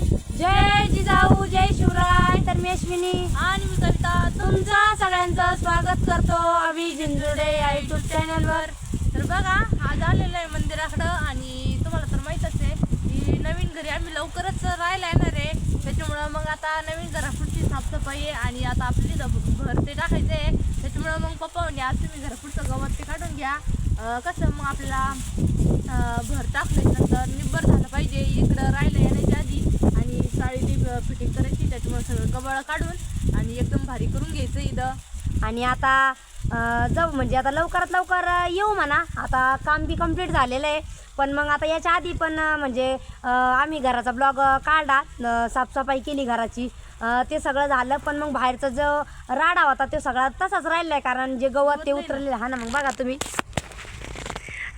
जय जिजाऊ जय शिवराय. तर मी अश्विनी आणि मी कविता तुमचं सगळ्यांचं स्वागत करतो अभि जिंजुडे या युट्यूब चॅनलवर. तर बघा आज आलेलं आहे मंदिराकडं आणि तुम्हाला तर माहीतच आहे की नवीन घरी आम्ही लवकरच राहायला येणार आहे. त्याच्यामुळं मग आता नवीन घरापुढची साफसफाई आहे आणि आता आपली घर ते टाकायचं आहे. त्याच्यामुळं मग पप्पा म्हणजे आज तुम्ही घरापुढचं गवत ते काढून घ्या. कसं मग आपल्याला घर टाकल्यानंतर निब्बर झालं पाहिजे इकडं राहायला येण्याच्या आधी आणि साडी फिटिंग करायची. त्याच्यामुळे सगळं गबाळ काढून आणि एकदम भारी करून घ्यायचं इथं. आणि आता जाऊ म्हणजे आता लवकरात लवकर येऊ म्हणा. आता काम बी कंप्लीट झालेलं आहे. पण मग आता याच्या आधी पण म्हणजे आम्ही घराचा ब्लॉग काढला, साफसफाई केली घराची, ते सगळं झालं. पण मग बाहेरचा जो राडा होता तो सगळा तसाच राहिला आहे, कारण जे गवत ते उतरलेलं हा ना. मग बघा तुम्ही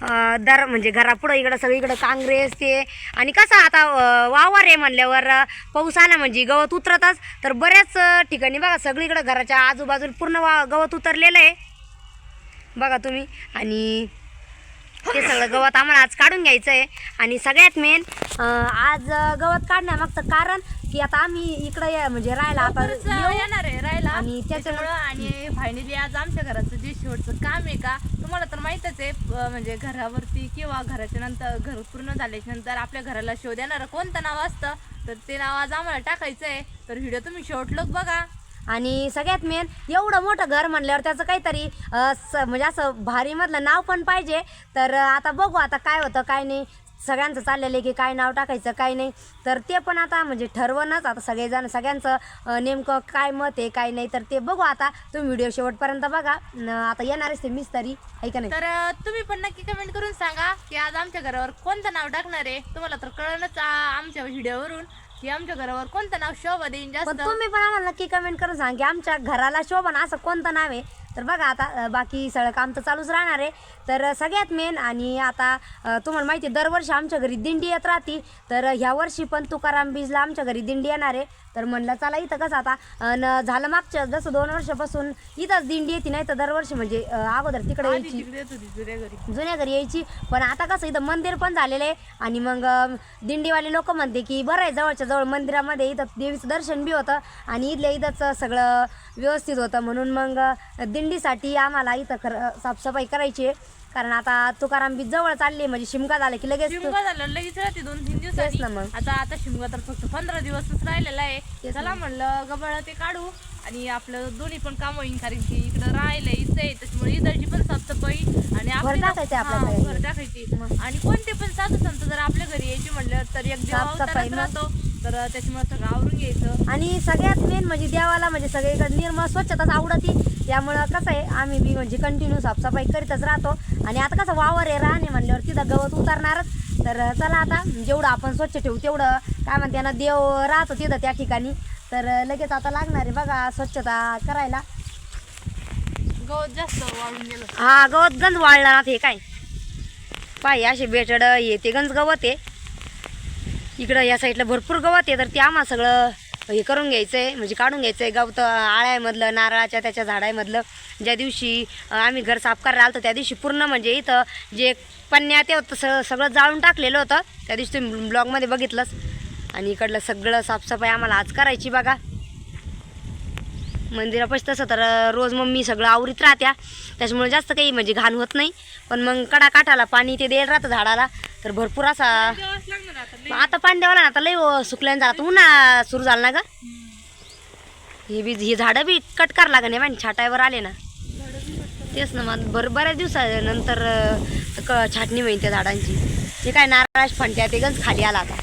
म्हणजे घरापुढं इकडं सगळीकडं काँग्रेस ते आणि कसं आता वावर आहे म्हणल्यावर पाऊस आला म्हणजे गवत उतरतच. तर बऱ्याच ठिकाणी बघा सगळीकडं घराच्या आजूबाजूला पूर्ण गवत उतरलेलं आहे बघा तुम्ही. आणि ते सगळं गवत आम्हाला आज काढून घ्यायचं आहे. आणि सगळ्यात मेन आज गवत काढण्यामागचं कारण की आता आम्ही इकडं म्हणजे राहायला आता येणार आहे राहायला आणि त्याच्यामुळं. आणि फायनली आज आमच्या घराचं जे शेवटचं काम आहे का तुम्हाला तर माहीतच आहे, म्हणजे घरावरती किंवा घराच्या नंतर घर पूर्ण झाल्याच्या नंतर आपल्या घराला शोध येणारं कोणतं नाव असतं तर ते नाव आज आम्हाला टाकायचं आहे. तर व्हिडिओ तुम्ही शेवटलोक बघा. आणि सगळ्यात मेन एवढं मोठं घर म्हणल्यावर त्याचं काहीतरी म्हणजे असं भारीमधलं नाव पण पाहिजे. तर आता बघू आता काय होतं काय नाही. सगळ्यांचं चाललेलं आहे की काय नाव टाकायचं काय नाही. तर ते पण आता म्हणजे ठरवणच आता सगळेजण सगळ्यांचं नेमकं काय मत आहे काय नाही. तर ते बघू आता. तुम्ही व्हिडिओ शेवटपर्यंत बघा. आता येणारच ते मिस्त्री आहे का नाही. तर तुम्ही पण नक्की कमेंट करून सांगा की आज आमच्या घरावर कोणतं नाव टाकणार आहे. तुम्हाला तर कळलंच आमच्या व्हिडिओवरून की आमच्या घरावर कोणतं नाव शोभा देईन जास्त. पण तुम्ही पण आम्हाला नक्की कमेंट करून सांगा की आमच्या घराला शोभन असं कोणतं नाव आहे. तर बघा आता बाकी सगळं काम तर चालूच राहणार आहे. तर सगळ्यात मेन आणि आता तुम्हाला माहिती आहे दरवर्षी आमच्या घरी दिंडी येत राहते. तर ह्या वर्षी पण तुकाराम बीजला आमच्या घरी दिंडी येणार आहे. तर म्हणलं चला इथं कसं आता झालं मागच्या जसं 2 वर्षापासून इथंच दिंडी येते, नाही तर दरवर्षी म्हणजे अगोदर तिकडे यायची जुन्या घरी यायची. पण आता कसं इथं मंदिर पण झालेलं आहे आणि मग दिंडीवाले लोक म्हणते की बरं आहे जवळच्या जवळ मंदिरामध्ये इथं देवीचं दर्शन बी होतं आणि इथल्या इथंच सगळं व्यवस्थित होतं. म्हणून मग दिंडीसाठी आम्हाला इथं साफसफाई करायची आहे. कारण आता तुकाराम बीज जवळ चालली म्हणजे शिमगा झाला की लगेच लगेच राहते 2-3 दिवस ना. मग आता शिमगा तर फक्त 15 दिवसच राहिलेला आहे. चला म्हणलं गबाळ ते काढू आणि आपलं दोन्ही पण काम होईल. कारण की इकडं राहायला इथं आहे त्याच्यामुळे इथरची पण साफसफाई आणि आपली घर टाकायची. आणि कोणते पण साधू संत जर आपल्या घरी यायची म्हणलं तर एक साफसफाई राहतो. तर त्याच्यामुळे सगळं आवरून घ्यायचं. आणि सगळ्यात मेन म्हणजे देवाला म्हणजे सगळीकडे निर्मळ स्वच्छताच आवडती. त्यामुळं कसं आहे आम्ही बी म्हणजे कंटिन्यू साफसफाई करीतच राहतो. आणि आता कसं वावर आहे राहणे म्हणल्यावर तिथं गवत उतरणारच. तर चला आता जेवढं आपण स्वच्छ ठेवू तेवढं काय म्हणते ना देव राहतो तिथं त्या ठिकाणी. तर लगेच आता लागणार आहे बघा स्वच्छता करायला. गवत जास्त वाळून गेलं. हा गवत गंज वाळणार हे काय पाय असे बेटड हे ते गंज गवत आहे. इकडं या साईडला भरपूर गवत आहे. तर ते आम्हाला सगळं हे करून घ्यायचं आहे म्हणजे काढून घ्यायचं आहे गवत आळ्यामधलं नारळाच्या त्याच्या झाडामधलं. ज्या दिवशी आम्ही घर साफ करायला आलो त्या दिवशी पूर्ण म्हणजे इथं जे पन्न्या ते होतं सगळं जाळून टाकलेलं होतं. त्या दिवशी तुम्ही ब्लॉगमध्ये बघितलंच. आणि इकडलं सगळं साफसफाई आम्हाला आज करायची बघा. मंदिरापाशी तसं तर रोज मम्मी सगळं आवरीत राहत्या त्याच्यामुळे जास्त काही म्हणजे घाण होत नाही. पण मग कडाकाठाला पाणी ते द्यायला राहतं झाडाला. तर भरपूर असा आता पाणी द्यावं ना. आता लई सुकल्यानं झाला उन्हा सुरू झाला ना ग. हे झाडं बी कट करावं लागेल नाही छाटायवर आले ना. तेच ना मग बऱ्याच दिवसानंतर छाटणी होईल त्या झाडांची. ते काय नारळाच्या फंट्या ते गंज खाली आला. आता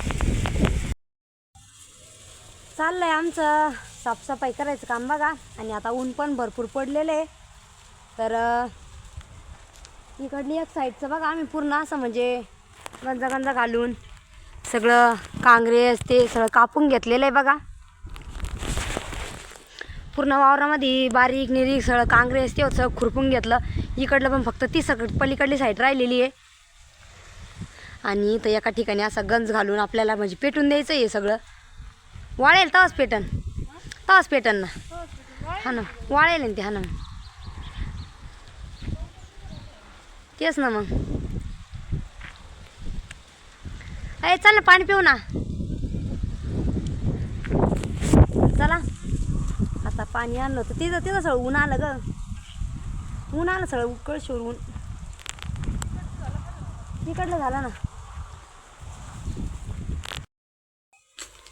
चाललंय आमचं साफसफाई करायचं काम बघा. आणि आता ऊन पण भरपूर पडलेलं आहे. तर इकडली एक साईडचं बघा आम्ही पूर्ण असं म्हणजे गंजा घालून सगळं काँग्रेस ते सगळं कापून घेतलेलं आहे बघा. पूर्ण वावरामध्ये बारीक निरीक सगळं काँग्रेस ते सगळं खुरपून घेतलं. इकडलं पण फक्त ती सगळं पलीकडली साईड राहिलेली आहे. आणि इथं एका ठिकाणी असं गंज घालून आपल्याला म्हणजे पेटून द्यायचं आहे सगळं. वाळेल तवाच पेटन ना. हा ना वाळेल ना ते. हा ना तेच ना. मग चल ना पाणी पिऊ ना. पाणी आणलं होतं तिथं तिथं सगळं ऊन आलं ग, ऊन आलं सगळं कळशीवर ऊन. तिकडलं झालं ना.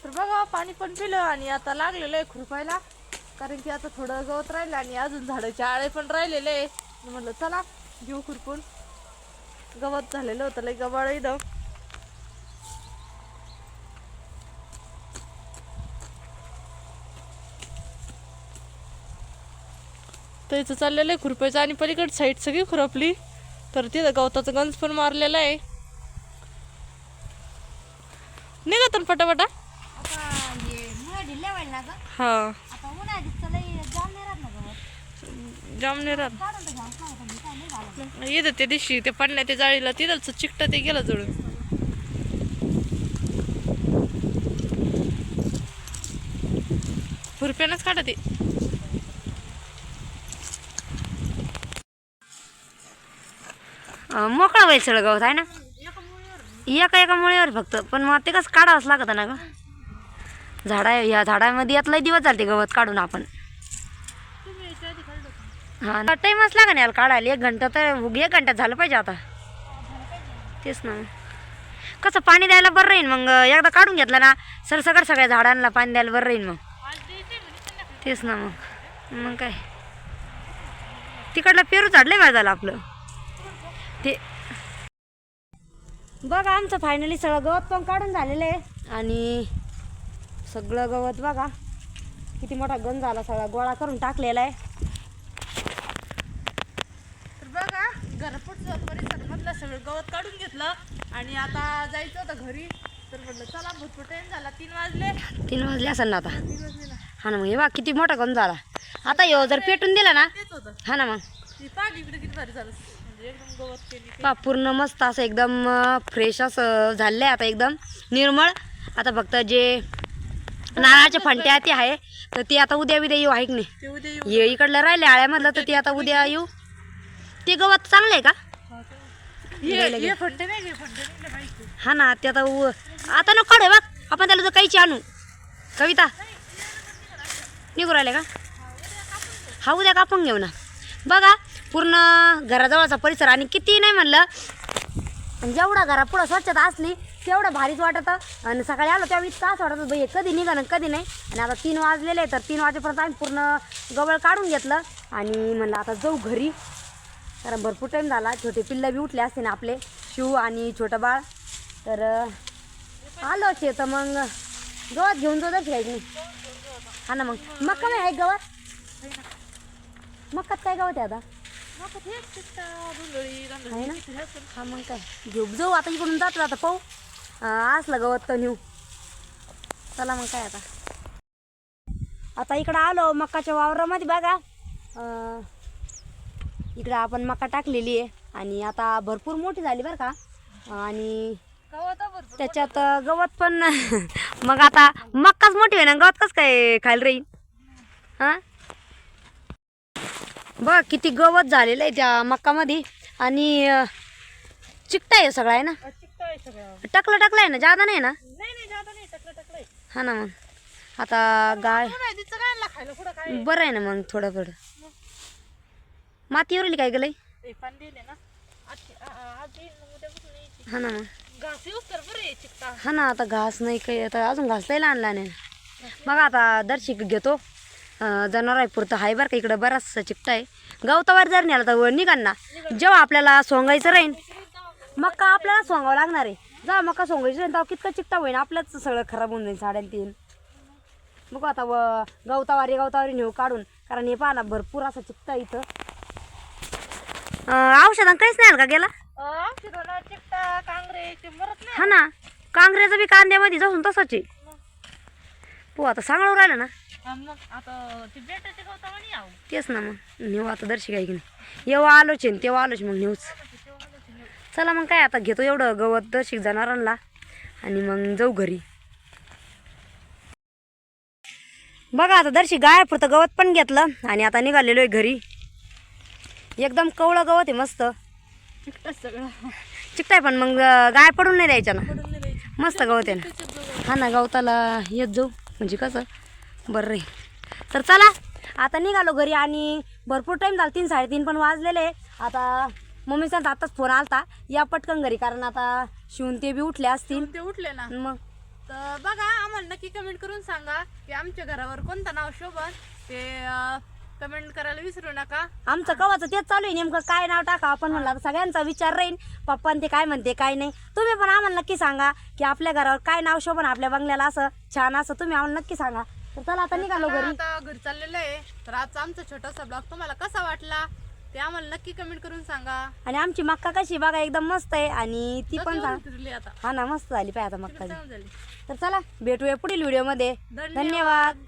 तर बघा पाणी पण पिलं आणि आता लागलेलं आहे खुरपायला, कारण की आता थोडं गवत राहिलं आणि अजून झाडाचे आळे पण राहिलेले आहे. म्हटलं चला घेऊ खुरपून. गवत झालेलं होतं लई गबाळ इथं. तर इथं चाललेलं आहे खुरपायचं आणि पलीकडे साईड सगळी खुरपली. तर तिथं गवताचं गंज पण मारलेलं आहे. निघा तर पटापटा. हा जाम नाही राहत. येतं त्या दिवशी ते पडल्या त्या जाळीला तिथंच चिकट ते गेलं जळून. खुरप्यानंच काढा ते. मोकळा होईल सगळं गवत आहे ना, एका मुळीवर फक्त. पण मग ते कसं काढावंच लागतं ना ग. ह्या झाडामध्ये यातला दिवस झाले ते गवत काढून आपण. हा टाईमच लागा नाही याला काढायला. 1 घंटा तर 1 घंटा झालं पाहिजे आता. तेच ना, कसं पाणी द्यायला बरं राहील मग. एकदा काढून घेतलं ना सरसकट सगळ्या झाडांना पाणी द्यायला बरं राहील मग. तेच ना मग काय. तिकडलं पेरू झाडलंय माझं झालं आपलं ते. बघा आमचं फायनली सगळं गवत पण काढून झालेलं आहे. आणि सगळं गवत बघा किती मोठा गंज झाला, सगळा गोळा करून टाकलेला आहे. तर बघा घरापुढचं परिसरामधलं सगळं गवत काढून घेतलं आणि आता जायचं होतं घरी. तर म्हटलं चला भरपूर टाइम झाला. 3 वाजले. 3 वाजले असेल ना आता. 3 वाजले ना. हा ना मग. हे बघा किती मोठा गंज झाला. आता ह्यो जर पेटून दिला ना. तेच होतं. हा ना मग. ती पाणी इकडे किती भारी झालं. म्हणजे एकदम गवत केली. पा पूर्ण मस्त असं एकदम फ्रेश असं झालं आहे आता, एकदम निर्मळ. आता फक्त जे नारळाच्या फंट्या ते आहे तर ते आता उद्या येऊ आहे की नाही. ते उद्या येऊ. हे इकडलं राहिले आळ्यामधलं तर ते आता उद्या येऊ. ते गवत चांगलं आहे का. हे फंडे नाही घे, फंडे नाही माहिती. हा ना ते आता आता नको काढू बघ. आपण त्याला तर काहीची आणू. कविता निघू राहिले का. हा उद्या कापून घेऊ ना. बघा पूर्ण घराजवळचा परिसर. आणि किती नाही म्हणलं जेवढा घरापुढं स्वच्छता असली तेवढं भारीच वाटतं. आणि सकाळी आलो तेव्हा इतकं असं वाटतं बाई कधी निघा ना कधी नाही. आणि आता 3 वाजलेले तर 3 वाजेपर्यंत आम्ही पूर्ण गवळ काढून घेतलं. आणि म्हणलं आता जाऊ घरी, कारण भरपूर टाईम झाला. छोटे पिल्लं बी उठले असते ना आपले, शिव आणि छोटं बाळ. तर आलो तर मग गवत घेऊन जाऊ दर्शी नाही. हा ना मग. मक्का नाही आहे गवत. मक्कात काय गवत आहे आता. आहे ना. हा मग काय घेऊ जाऊ आता. इकडून जातो आता पाहू असलं गवत तर नेऊ. चला मग काय आता इकडं आलो मक्काच्या वावरामध्ये. बघा इकडं आपण मक्का टाकलेली आहे आणि आता भरपूर मोठी झाली बरं का. आणि त्याच्यात गवत पण मग आता मक्काच मोठी आहे ना, गवत कसं काय खायला राहील. हां बघ किती गवत झालेलं आहे त्या मक्कामध्ये. आणि चिकटा आहे सगळा आहे ना. टकलं आहे ना, जादा नाही ना. हा ना मग. आता गाय बरं आहे ना मग. थोडं माती उरली काय गेलंय. हा ना मग. हा ना आता घास नाही काही. आता अजून घास लयला आणला नाही. बघा आता दर्शिक घेतो जनावर आहे पुरतं आहे बरं का. इकडं बराचसा चिकटा आहे. गवतावर जर नेला तर निघा ना. जेव्हा आपल्याला सोंगायचं राहील मक्का आपल्याला सोंगावं लागणार आहे. जेव्हा मक्का सोंगायचं राहील तेव्हा कितकं चिकटा होईल आपल्याच सगळं खराब होऊन जाईल. 3.5 बघू आता गवतावारी नेऊ काढून. कारण हे पाहा भरपूर असा चिकटा इथं. औषधां काहीच नाही आलं का गेला. हा ना कांगऱ्याचं बी कांद्यामध्ये जाऊन तसंच आहे. हो आता सांगू राहिलं ना. तेच ना मग नेऊ आता दर्शी काय की नाही. येव्हा आलोच आहे तेव्हा आलोच मग नेऊच. चला मग काय आता घेतो एवढं गवत दर्शिक जनावरांना आणि मग जाऊ घरी. बघा आता दर्शी गाय पुरतं गवत पण घेतलं आणि आता निघालेलो आहे घरी. एकदम कवळं गवत आहे मस्त. चिकटाय पण मग गाय पडून नाही द्यायच्या ना. मस्त गवत आहे ना. हा ना गवताला येत जाऊ म्हणजे कसं बरं रे. तर चला आता निघालो घरी आणि भरपूर टाईम झाला 3 3:30 पण वाजलेले. आता मम्मीचा आताच फोन आलता या पटकन घरी, कारण आता शिवून ते बी उठले असतील. ते उठले ना. मग तर बघा आम्हाला नक्की कमेंट करून सांगा की आमच्या घरावर कोणतं नाव शोभन ते कमेंट करायला विसरू नका. आमचं कवाचं तेच चालू आहे, नेमकं काय नाव टाका आपण म्हणलं. आता सगळ्यांचा विचार राहील, पप्पा ते काय म्हणते काय नाही. तुम्ही पण आम्हाला नक्की सांगा की आपल्या घरावर काय नाव शोभन, आपल्या बंगल्याला असं छान असं तुम्ही आम्हाला नक्की सांगा. तर चला आता निघालो घरी. आता घरी चाललेलं आहे. तर आजचा आमचा छोटासा ब्लॉग तुम्हाला कसा वाटला ते आम्हाला नक्की कमेंट करून सांगा. आणि आमची मक्का कशी बघा एकदम मस्त आहे आणि ती पण सांग. फिरली आता हा ना, मस्त झाली पाय आता मक्का. झाली. तर चला भेटूया पुढील व्हिडिओमध्ये. धन्यवाद.